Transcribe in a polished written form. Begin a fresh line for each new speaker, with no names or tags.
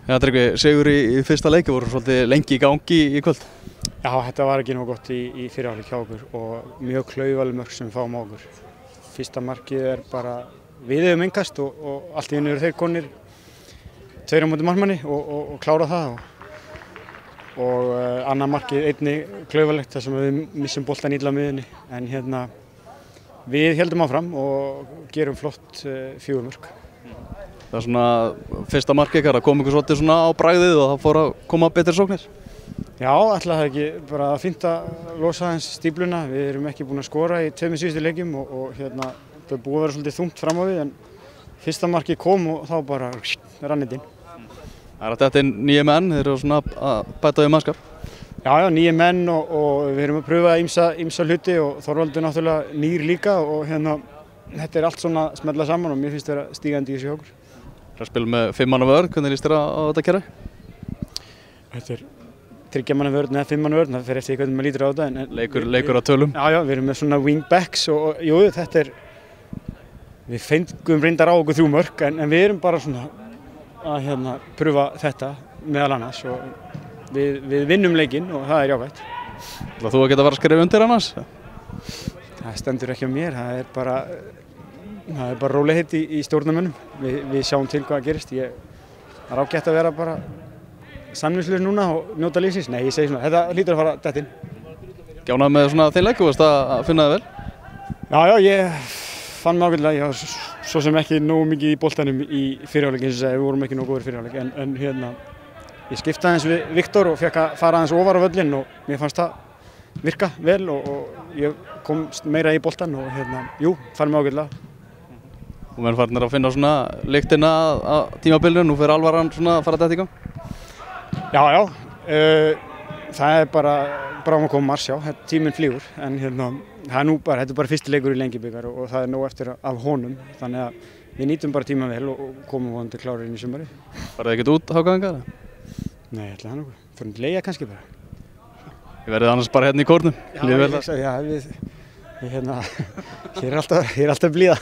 Já, Tryggvi, sigur í fyrsta leiki voru svolítið lengi í gangi í kvöld.
Já, þetta var ekki nógu gott í fyrri hálfleik hjá okkur og mjög klaufaleg mörk sem við fáum á okkur. Fyrsta markið bara við höfum innkast og allt í einu eru þeir konir 2 á móti markmanni og klára það og annað markið einnig klaufalegt þar sem við missum boltann illa á miðjunni en við héldum áfram og gerum flott 4 mörk.
Það svona fyrsta markið ykkar, kom ykkur svolítið svona á bragðið og það fór að koma betri sóknir?
Já, ætlaði það ekki bara fínt að losa aðeins stífluna. Við erum ekki búin að skora í 2 síðustu leikjum og það er búið að vera svolítið þungt fram á við en fyrsta markið kom og þá bara rann þetta inn.
Það er þetta nýju menn, þeir eru svona að bæta við mannskap?
Já, nýju menn og við erum að pröfa ýmsa hluti og Þorvaldur náttúrulega nýr líka og þetta er allt svona smella saman og mér finnst það stígandi í þessu hjá okkur.
Það er að spila með 5 manna vörn, hvernig líst þér á þetta kerfi?
Þetta er 3 manna vörn eða 5 manna vörn, það fer eftir hvernig maður lítur á þetta.
Leikur á tölum?
Já, við erum með svona wingbacks og jú, þetta er, við fengum reyndar á okkur 3 mörk en við erum bara svona að pröfa þetta meðal annars og við vinnum leikinn og það er jákvætt.
Ætlar þú að geta að fara að skrifa undir annars?
Það stendur ekki á mér, það er bara rólegheit í stjórnarmönnum. Við sjáum til hvað gerist. Það er ágætt að vera bara samningslaus núna og njóta lífsins. Nei, ég segi svona, þetta hlýtur að fara dett inn.
Gjánað með svona þeim leik, þú veist að finna það vel?
Já, ég fann mig ágætlega. Ég var svo sem ekki nógu mikið í boltanum í fyrri hálfleik, eins og segja, við vorum ekki nógu góðir í fyrri hálfleik. En ég skiptaði aðeins við Viktor og fekk að fara aðeins ofar á völlinn og mér fannst það virka vel og ég komst meira í boltan og jú, fann mig ágætlega.
Og menn farnir að finna svona lyktina að tímabilinu, nú fyrir alvaran svona að fara þetta í gang?
Já, það er bara að koma mars, já, tíminn flýgur, en þetta er bara fyrsti leikur í Lengjubikar og það er nóg eftir af honum, þannig að við nýtum bara tíma vel og komum vonandi klárir inn í sumari.
Farið þið ekkert út hákaðingar?
Nei, ætla það nokkuð, fyrir að leigja kannski bara.
Þið verðið annars bara hérna í kórnum?
Já, hér er alltaf blíða.